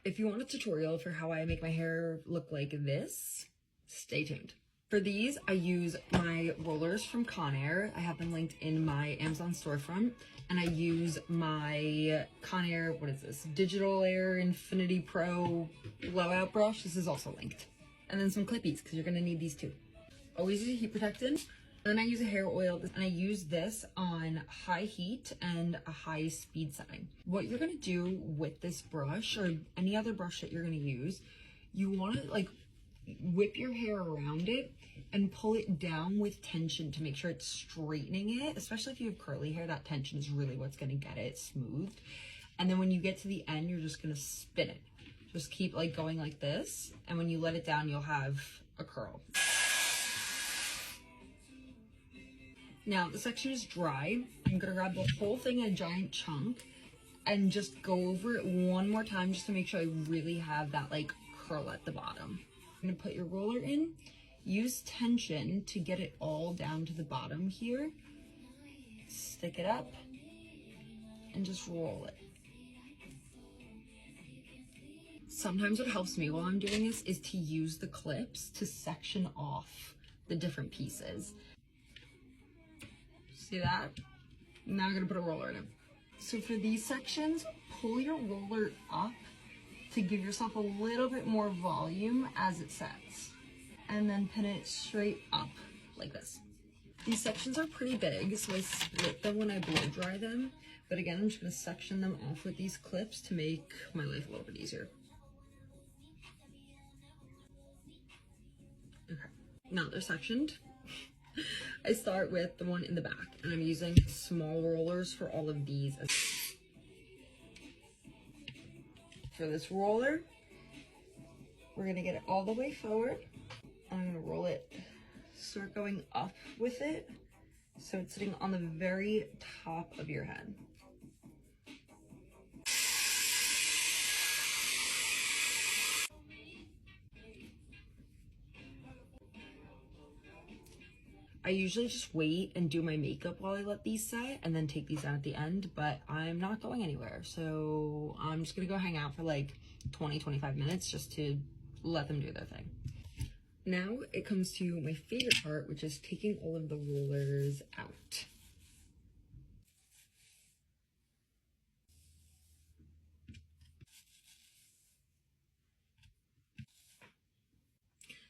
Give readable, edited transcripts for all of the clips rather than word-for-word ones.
If you want a tutorial for how I make my hair look like this, stay tuned. For these, I use my rollers from Conair. I have them linked in my Amazon storefront. And I use my Conair, what is this? DigitalAIRE Infinity Pro blowout brush. This is also linked. And then some clippies, because you're going to need these too. Always use a heat protectant. Then I use a hair oil, and I use this on high heat and a high speed setting. What you're gonna do with this brush, or any other brush that you're gonna use, you wanna like whip your hair around it and pull it down with tension to make sure it's straightening it. Especially if you have curly hair, that tension is really what's gonna get it smoothed. And then when you get to the end, you're just gonna spin it. Just keep like going like this, and when you let it down, you'll have a curl. Now the section is dry. I'm gonna grab the whole thing in a giant chunk and just go over it one more time just to make sure I really have that like curl at the bottom. I'm gonna put your roller in, use tension to get it all down to the bottom here, stick it up, and just roll it. Sometimes what helps me while I'm doing this is to use the clips to section off the different pieces. See that? Now I'm gonna put a roller in it. So for these sections, pull your roller up to give yourself a little bit more volume as it sets. And then pin it straight up like this. These sections are pretty big, so I split them when I blow dry them. But again, I'm just gonna section them off with these clips to make my life a little bit easier. Okay, now they're sectioned. I start with the one in the back, and I'm using small rollers for all of these. For this roller, we're gonna get it all the way forward. I'm gonna roll it, start going up with it, so it's sitting on the very top of your head. I usually just wait and do my makeup while I let these set and then take these out at the end, but I'm not going anywhere. So I'm just gonna go hang out for like 20-25 minutes just to let them do their thing. Now it comes to my favorite part, which is taking all of the rollers out.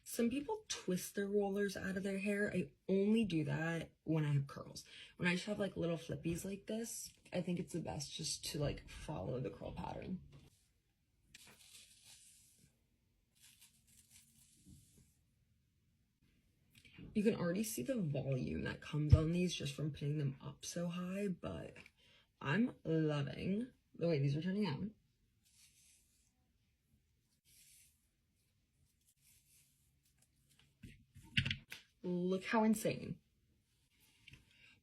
Some people twist their rollers out of their hair. I only do that when I have curls. When I just have like little flippies like this, I think it's the best just to like follow the curl pattern. You can already see the volume that comes on these just from pinning them up so high, but I'm loving the way these are turning out. Look how insane.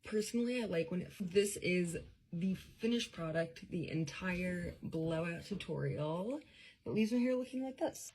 Personally, I like when this is the finished product, the entire blowout tutorial that leaves my hair looking like this.